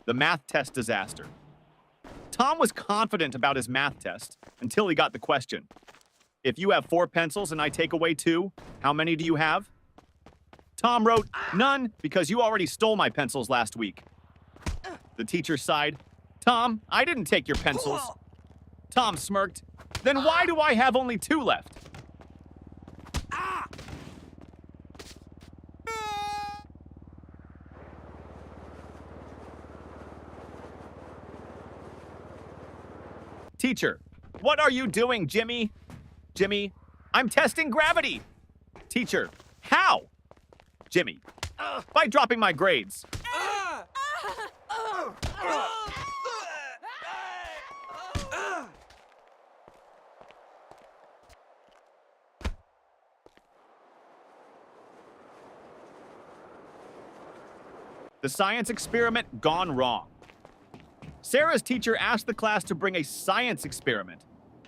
The math test disaster. Tom was confident about his math test until he got the question. If you have 4 pencils and I take away 2, how many do you have? Tom wrote, none, because you already stole my pencils last week. The teacher sighed. Tom, I didn't take your pencils. Tom smirked. Then why do I have only 2 left? Teacher, what are you doing, Jimmy? Jimmy, I'm testing gravity. Teacher, how? Jimmy, by dropping my grades. The science experiment gone wrong. Sarah's teacher asked the class to bring a science experiment.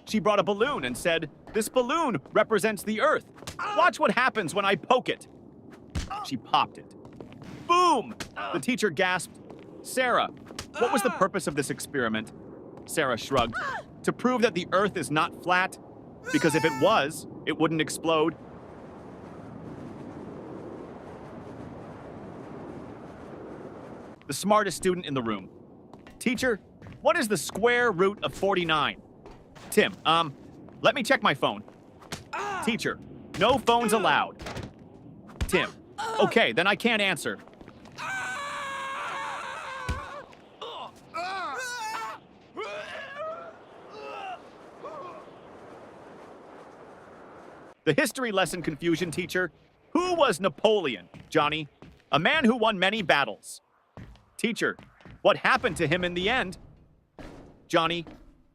She brought a balloon and said, "This balloon represents the Earth. Watch what happens when I poke it." She popped it. Boom! The teacher gasped, "Sarah, what was the purpose of this experiment?" Sarah shrugged. "To prove that the Earth is not flat, because if it was, it wouldn't explode." The smartest student in the room. Teacher, what is the square root of 49? Tim, let me check my phone. Teacher, no phones allowed. Tim, okay, then I can't answer. The history lesson confusion teacher. Who was Napoleon, Johnny? A man who won many battles. Teacher, what happened to him in the end? Johnny,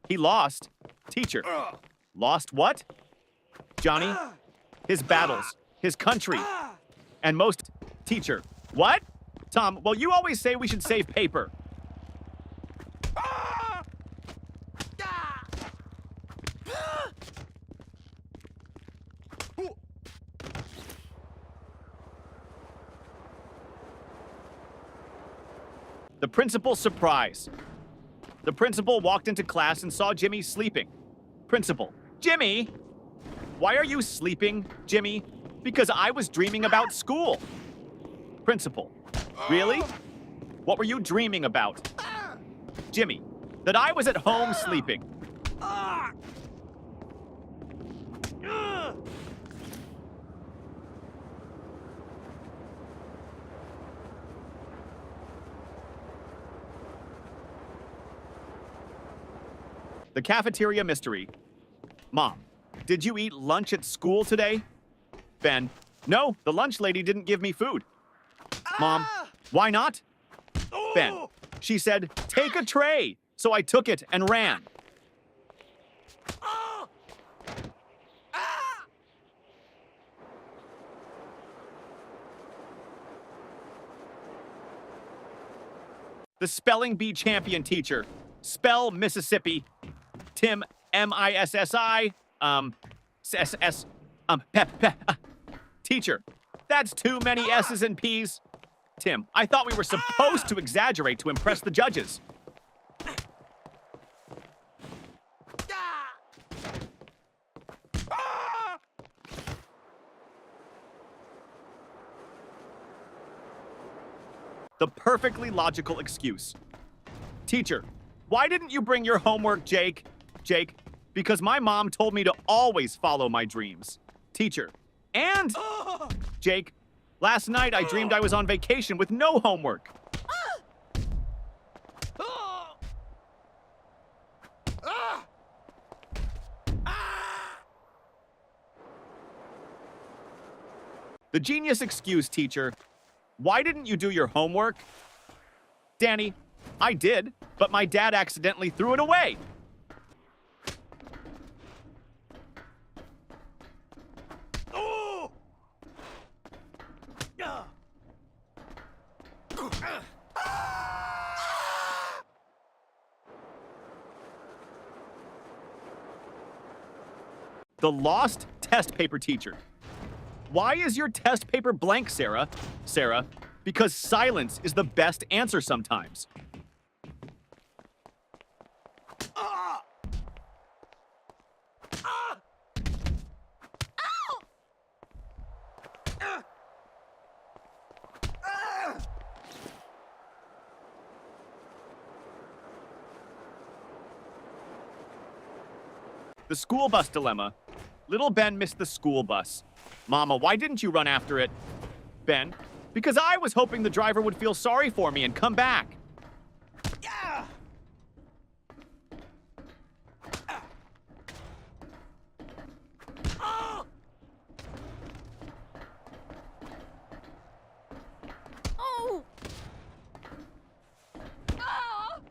he lost. Teacher, lost what? Johnny, his battles, his country, and most. Teacher, what? Tom, well, you always say we should save paper. The principal's surprise. The principal walked into class and saw Jimmy sleeping. Principal, Jimmy! Why are you sleeping, Jimmy? Because I was dreaming about school. Principal, really? What were you dreaming about? Jimmy, that I was at home sleeping. The cafeteria mystery. Mom, did you eat lunch at school today? Ben, no, the lunch lady didn't give me food. Mom, why not? Ben, she said, take a tray. So I took it and ran. The spelling bee champion teacher. Spell Mississippi. Tim, M-I-S-S-I, S-S, Teacher, that's too many S's and P's. Tim, I thought we were supposed to exaggerate to impress the judges. The perfectly logical excuse. Teacher, why didn't you bring your homework, Jake? Jake, because my mom told me to always follow my dreams. Teacher, and Jake, last night I dreamed I was on vacation with no homework. The genius excuse, teacher. Why didn't you do your homework? Danny, I did, but my dad accidentally threw it away. The lost test paper teacher. Why is your test paper blank, Sarah? Sarah, because silence is the best answer sometimes. The school bus dilemma. Little Ben missed the school bus. Mama, why didn't you run after it? Ben, because I was hoping the driver would feel sorry for me and come back. Yeah! Oh! Oh! Oh!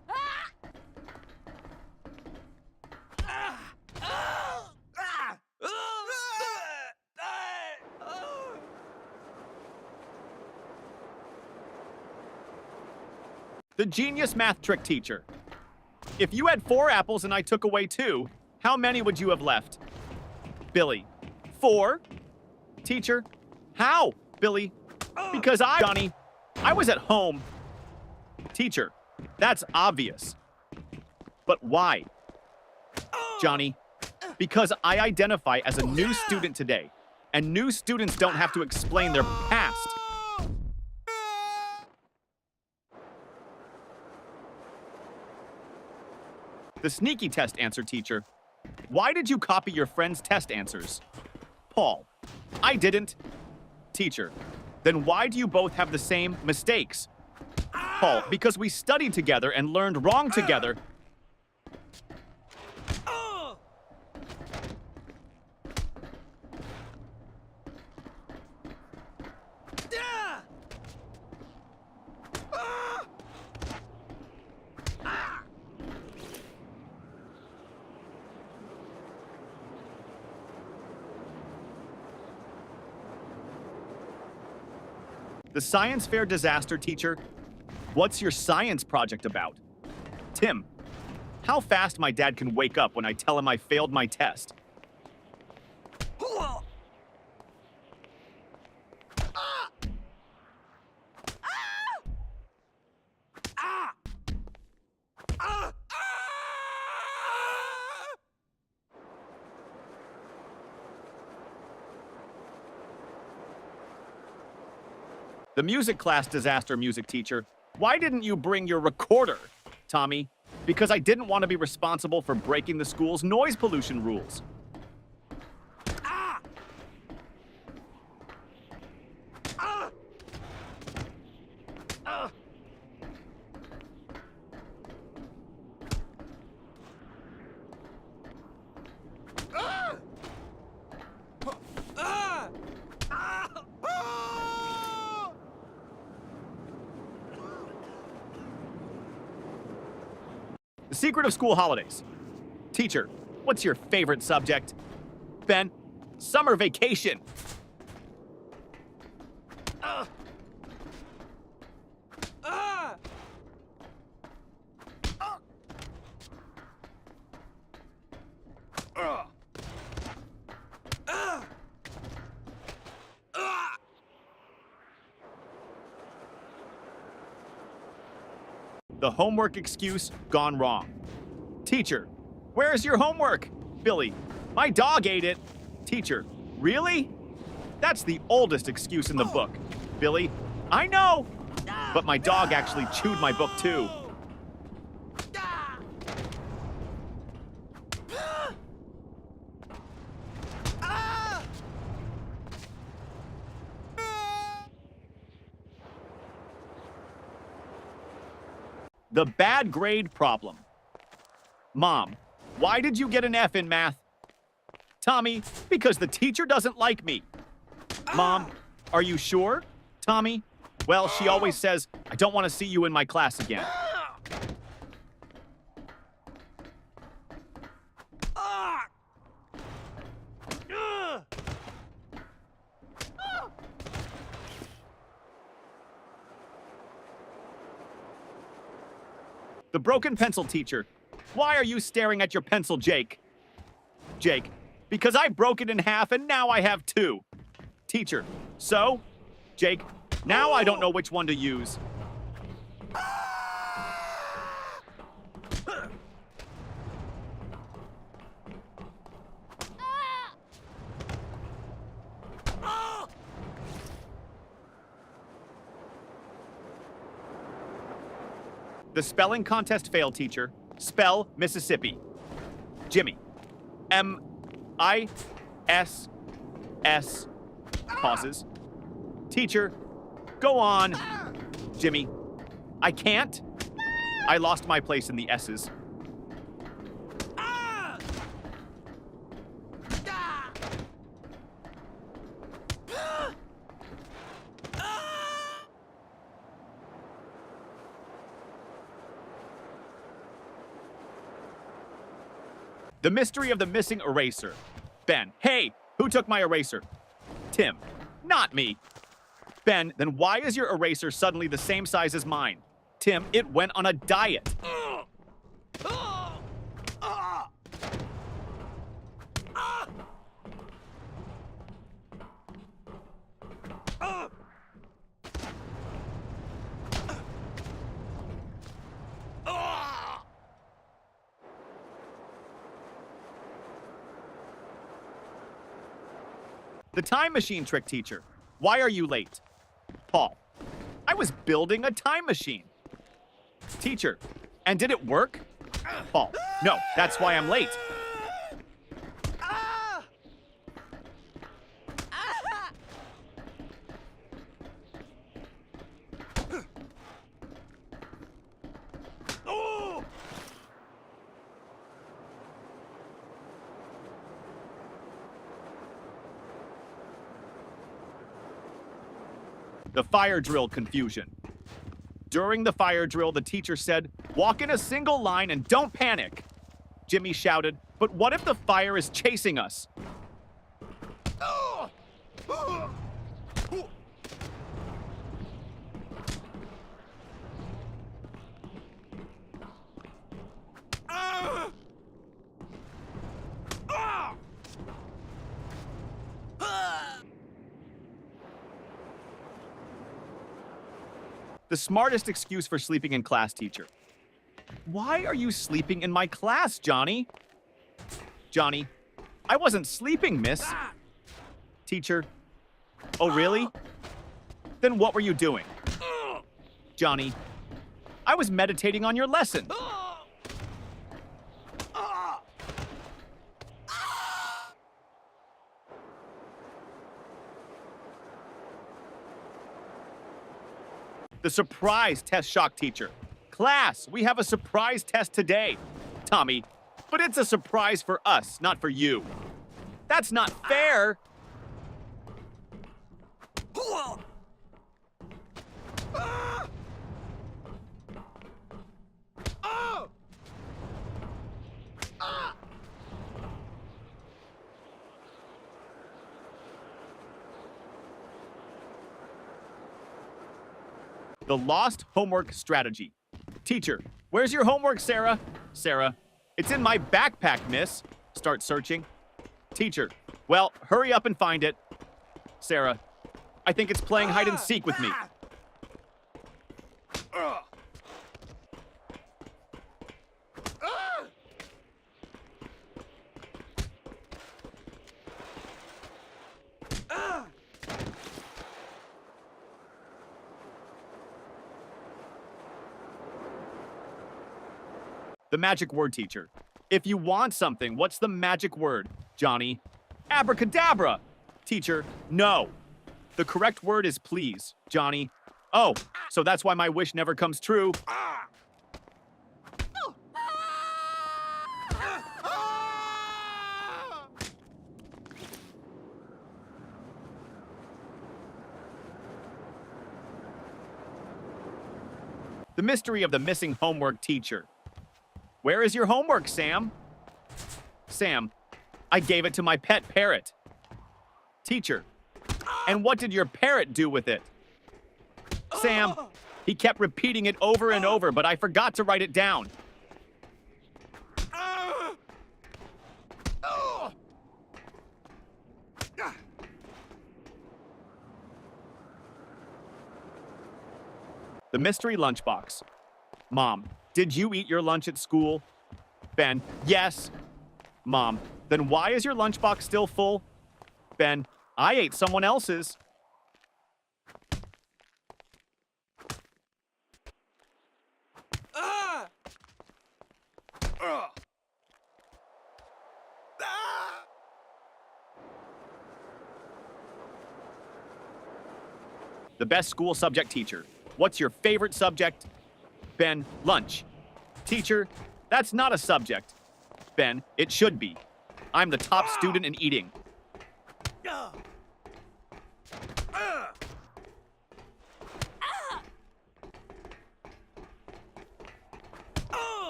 The genius math trick teacher. If you had 4 apples and I took away 2, how many would you have left? Billy, 4? Teacher, how? Billy, because Johnny, I was at home. Teacher, that's obvious. But why? Johnny, because I identify as a new student today, and new students don't have to explain their past. The sneaky test answer teacher. Why did you copy your friend's test answers? Paul, I didn't. Teacher, then why do you both have the same mistakes? Paul, because we studied together and learned wrong together. The science fair disaster teacher. What's your science project about? Tim, how fast my dad can wake up when I tell him I failed my test. The music class disaster music teacher. Why didn't you bring your recorder, Tommy? Because I didn't want to be responsible for breaking the school's noise pollution rules. The secret of school holidays. Teacher, what's your favorite subject? Ben, summer vacation. The homework excuse gone wrong. Teacher, where's your homework? Billy, my dog ate it. Teacher, really? That's the oldest excuse in the book. Billy, I know, but my dog actually chewed my book too. The bad grade problem. Mom, why did you get an F in math? Tommy, because the teacher doesn't like me. Mom, are you sure? Tommy, well, she always says, I don't want to see you in my class again. The broken pencil teacher. Why are you staring at your pencil, Jake? Jake, because I broke it in half and now I have 2. Teacher, so? Jake, now I don't know which one to use. The spelling contest failed, teacher. Spell Mississippi. Jimmy. M-I-S-S. Pauses. Teacher, go on. Jimmy. I can't. I lost my place in the S's. The mystery of the missing eraser. Ben, hey, who took my eraser? Tim, not me. Ben, then why is your eraser suddenly the same size as mine? Tim, it went on a diet. The time machine trick, teacher. Why are you late? Paul, I was building a time machine. Teacher, and did it work? Paul, no, that's why I'm late. The fire drill confusion. During the fire drill, the teacher said, "Walk in a single line and don't panic." Jimmy shouted, "But what if the fire is chasing us?" The smartest excuse for sleeping in class, teacher. Why are you sleeping in my class, Johnny? Johnny, I wasn't sleeping, miss. Teacher, oh really? Then what were you doing? Johnny, I was meditating on your lesson. The surprise test shock teacher. Class, we have a surprise test today. Tommy, but it's a surprise for us, not for you. That's not fair. The lost homework strategy. Teacher, where's your homework, Sarah? Sarah, it's in my backpack, miss. Start searching. Teacher, well, hurry up and find it. Sarah, I think it's playing hide and seek with me. The magic word, teacher. If you want something, what's the magic word, Johnny? Abracadabra. Teacher, no. The correct word is please, Johnny. Oh, so that's why my wish never comes true. The mystery of the missing homework teacher. Where is your homework, Sam? Sam, I gave it to my pet parrot. Teacher, and what did your parrot do with it? Sam, he kept repeating it over and over, but I forgot to write it down. The mystery lunchbox. Mom, did you eat your lunch at school? Ben, yes. Mom, then why is your lunchbox still full? Ben, I ate someone else's. the best school subject teacher. What's your favorite subject? Ben, lunch. Teacher, that's not a subject. Ben, it should be. I'm the top student in eating.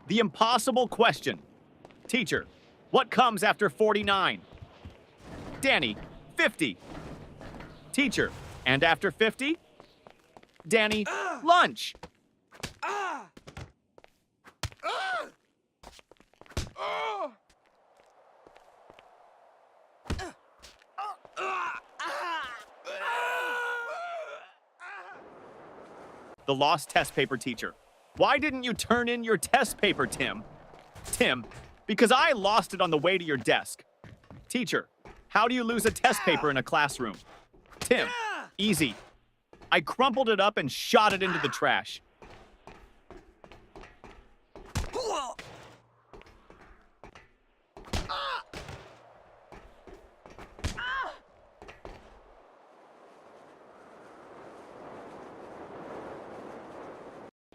The impossible question. Teacher, what comes after 49? Danny, 50. Teacher, and after 50? Danny, lunch. The lost test paper teacher. Why didn't you turn in your test paper, Tim? Tim, because I lost it on the way to your desk. Teacher, how do you lose a test paper in a classroom? Tim, easy. I crumpled it up and shot it into the trash.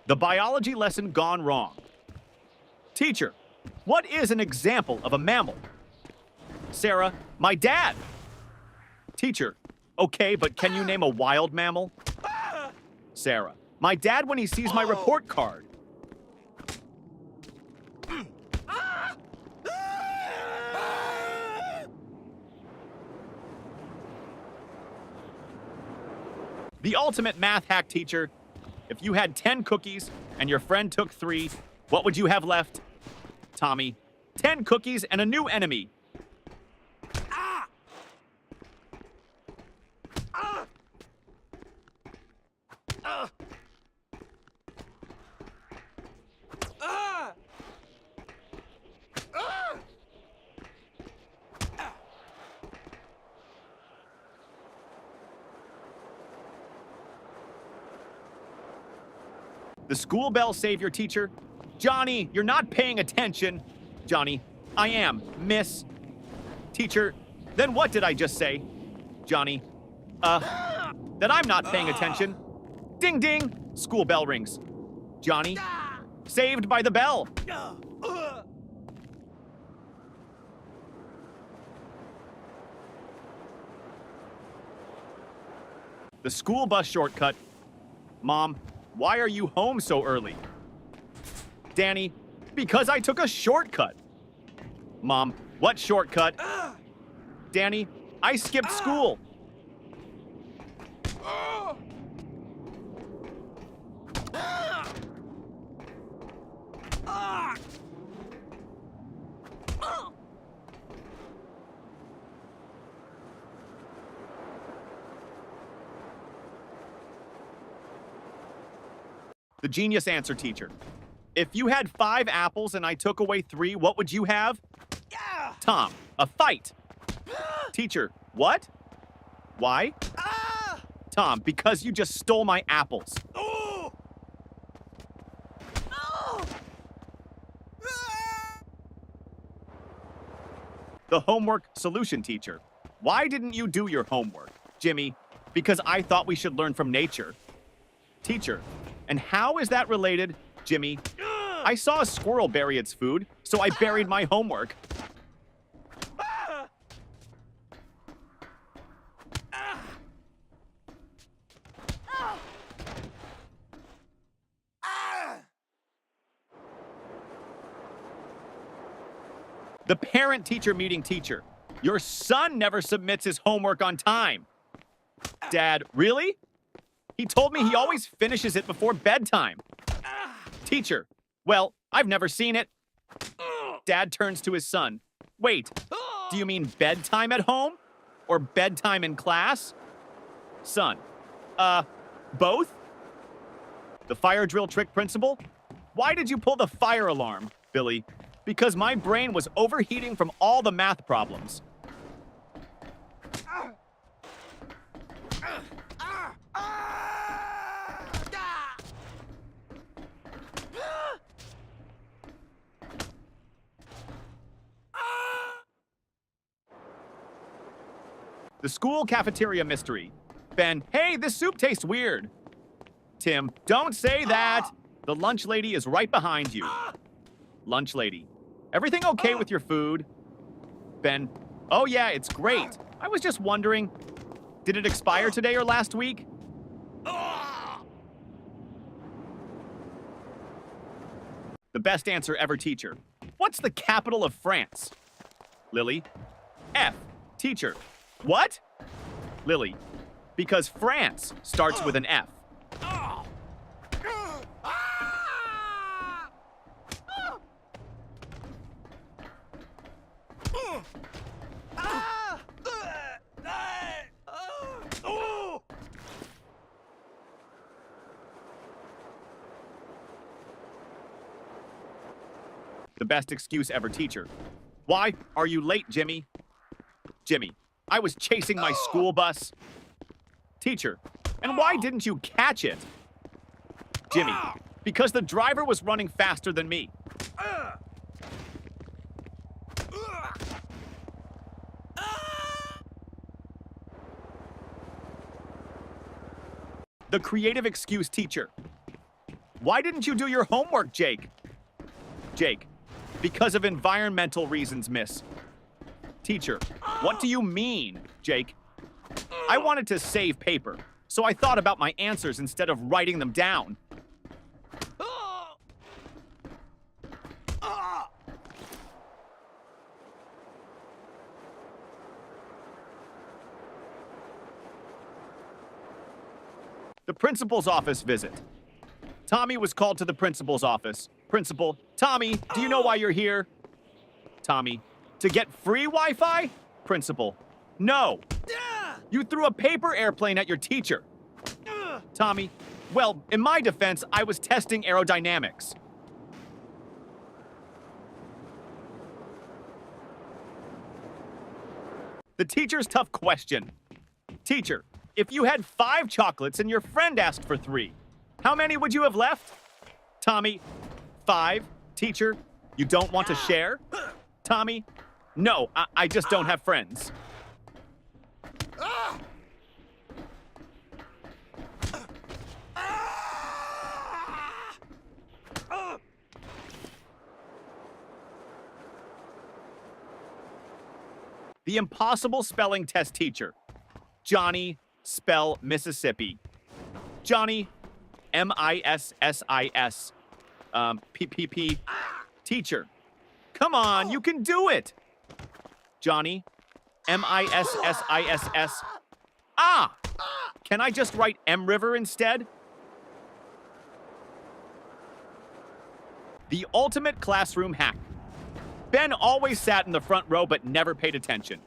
The biology lesson gone wrong. Teacher, what is an example of a mammal? Sarah, my dad. Teacher, okay, but can you name a wild mammal? Sarah, my dad when he sees my report card. The ultimate math hack teacher. If you had 10 cookies and your friend took 3, what would you have left? Tommy, 10 cookies and a new enemy. The school bell saved your teacher. Johnny, you're not paying attention. Johnny, I am, miss. Teacher, then what did I just say? Johnny, that I'm not paying attention. Ding ding, school bell rings. Johnny, saved by the bell. The school bus shortcut. Mom, why are you home so early? Danny, because I took a shortcut. Mom, what shortcut? Danny, I skipped school. The genius answer teacher. If you had 5 apples and I took away 3, what would you have? Tom, a fight. Teacher, what? Why? Tom, because you just stole my apples. The homework solution teacher. Why didn't you do your homework? Jimmy, because I thought we should learn from nature. Teacher, and how is that related? Jimmy, I saw a squirrel bury its food, so I buried my homework. The parent-teacher meeting teacher. Your son never submits his homework on time. Dad, really? He told me he always finishes it before bedtime. Teacher, well, I've never seen it. Dad turns to his son. Wait, do you mean bedtime at home? Or bedtime in class? Son, both? The fire drill trick principle? Why did you pull the fire alarm, Billy? Because my brain was overheating from all the math problems. The school cafeteria mystery. Ben, hey, this soup tastes weird. Tim, don't say that. The lunch lady is right behind you. Lunch lady, everything okay with your food? Ben, oh yeah, it's great. I was just wondering, did it expire today or last week? The best answer ever, teacher. What's the capital of France? Lily, F. Teacher, what? Lily, because France starts with an F. The best excuse ever, teacher. Why are you late, Jimmy? Jimmy, I was chasing my school bus. Teacher, and why didn't you catch it? Jimmy, because the driver was running faster than me. The creative excuse, teacher. Why didn't you do your homework, Jake? Jake, because of environmental reasons, miss. Teacher, what do you mean, Jake? I wanted to save paper, so I thought about my answers instead of writing them down. The principal's office visit. Tommy was called to the principal's office. Principal, Tommy, do you know why you're here? Tommy, to get free Wi-Fi? Principal, no. You threw a paper airplane at your teacher. Tommy, well, in my defense, I was testing aerodynamics. The teacher's tough question. Teacher, if you had 5 chocolates and your friend asked for 3, how many would you have left? Tommy, 5. Teacher, you don't want to share? Tommy, no, I just don't have friends. The impossible spelling test teacher. Johnny, spell Mississippi. Johnny, M-I-S-S-I-S. P-P-P. Teacher, come on, you can do it. Johnny, M-I-S-S-I-S-S. Ah! Can I just write M River instead? The ultimate classroom hack. Ben always sat in the front row but never paid attention.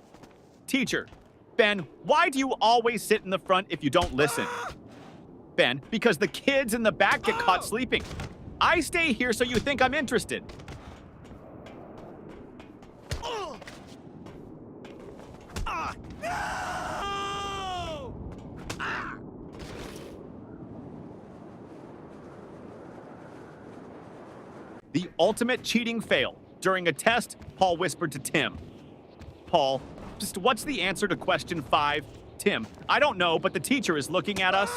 Teacher, Ben, why do you always sit in the front if you don't listen? Ben, because the kids in the back get caught sleeping. I stay here so you think I'm interested. The ultimate cheating fail. During a test, Paul whispered to Tim. Paul, just what's the answer to question 5? Tim, I don't know, but the teacher is looking at us.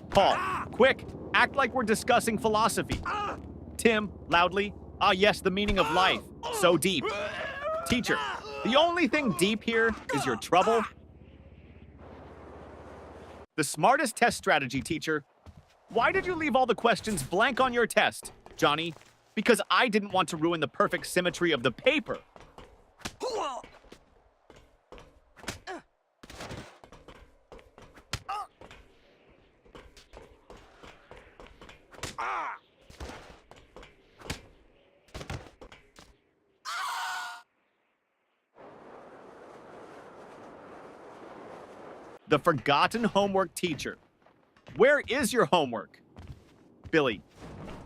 Paul, quick, act like we're discussing philosophy. Tim, loudly, ah yes, the meaning of life, so deep. Teacher, the only thing deep here is your trouble. The smartest test strategy, teacher. Why did you leave all the questions blank on your test, Johnny? Because I didn't want to ruin the perfect symmetry of the paper. The forgotten homework teacher. Where is your homework? Billy,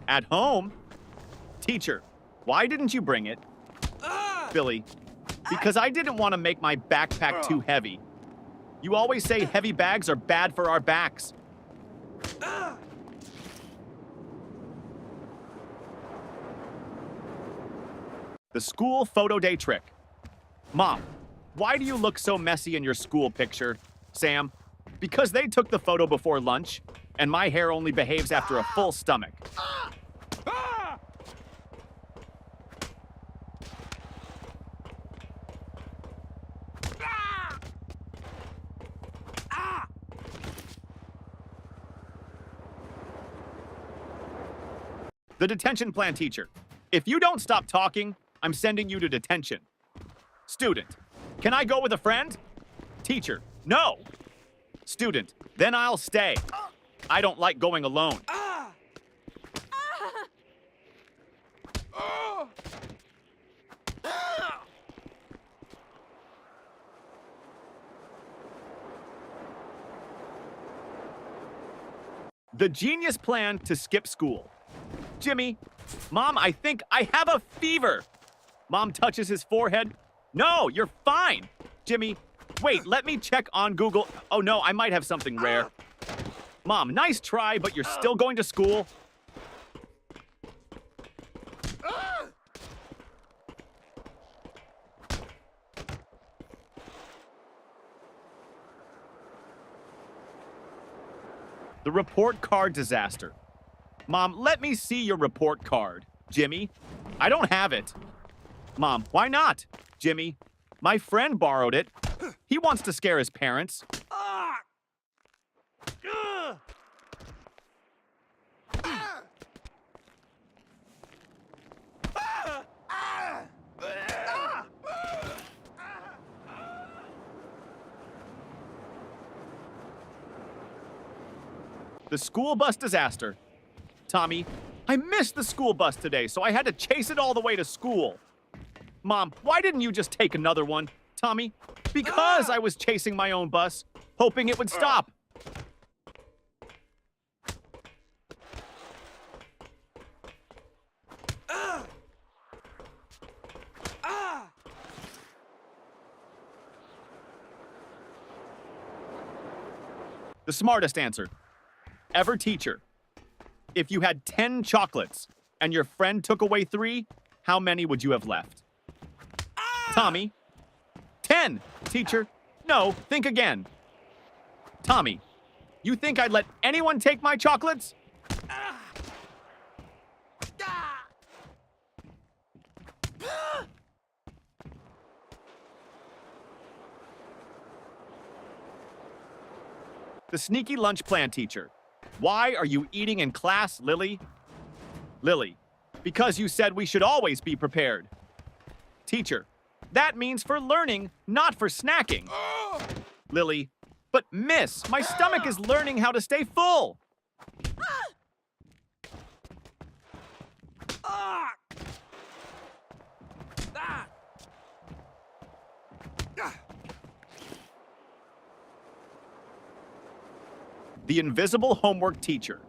at home. Teacher, why didn't you bring it? Billy, because I didn't want to make my backpack too heavy. You always say heavy bags are bad for our backs. The school photo day trick. Mom, why do you look so messy in your school picture, Sam? Because they took the photo before lunch, and my hair only behaves after a full stomach. The detention plan teacher. If you don't stop talking, I'm sending you to detention. Student. Can I go with a friend? Teacher. No. Student. Then I'll stay. I don't like going alone. The genius plan to skip school. Jimmy, Mom, I think I have a fever. Mom touches his forehead. No, you're fine. Jimmy, wait, let me check on Google. Oh no, I might have something rare. Mom, nice try, but you're still going to school. The report card disaster. Mom, let me see your report card. Jimmy, I don't have it. Mom, why not? Jimmy, my friend borrowed it. He wants to scare his parents. The school bus disaster. Tommy, I missed the school bus today, so I had to chase it all the way to school. Mom, why didn't you just take another one? Tommy, because I was chasing my own bus, hoping it would stop. The smartest answer. Ever teacher. If you had 10 chocolates and your friend took away 3, how many would you have left? Tommy. 10. Teacher. No, think again. Tommy. You think I'd let anyone take my chocolates? The sneaky lunch plan teacher. Why are you eating in class, Lily? Lily. Because you said we should always be prepared. Teacher. That means for learning, not for snacking. Lily. But miss, my stomach is learning how to stay full. The invisible homework teacher.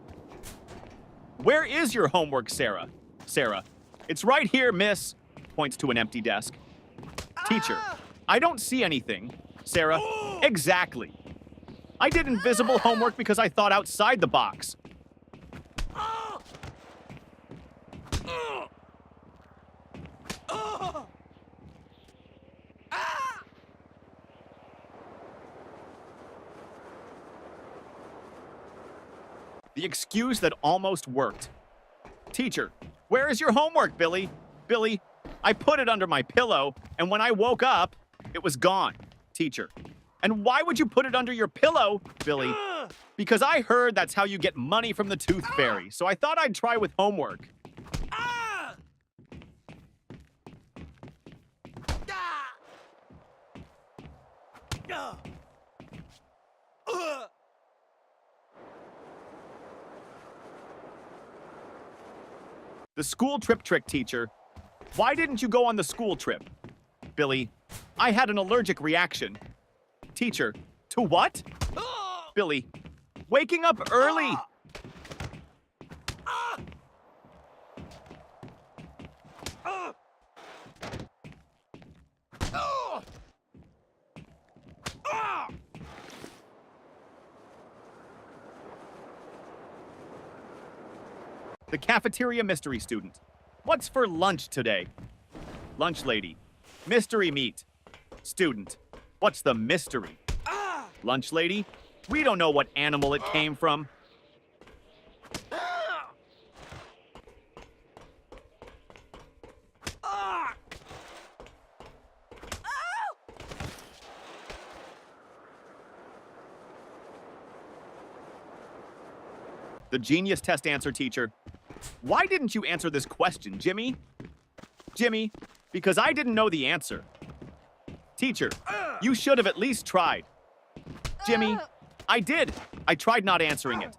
Where is your homework, Sarah? Sarah. It's right here, miss. Points to an empty desk. Teacher. I don't see anything. Sarah. Exactly. I did invisible homework because I thought outside the box. The excuse that almost worked. Teacher, where is your homework, Billy? Billy, I put it under my pillow, and when I woke up, it was gone. Teacher, and why would you put it under your pillow, Billy? Because I heard that's how you get money from the tooth fairy, so I thought I'd try with homework. The school trip trick teacher. Why didn't you go on the school trip? Billy, I had an allergic reaction. Teacher, to what? Billy, waking up early. The cafeteria mystery student. What's for lunch today? Lunch lady. Mystery meat. Student, what's the mystery? Lunch lady, we don't know what animal it came from. The genius test answer teacher. Why didn't you answer this question, Jimmy? Jimmy, because I didn't know the answer. Teacher, you should have at least tried. Jimmy, I did. I tried not answering it.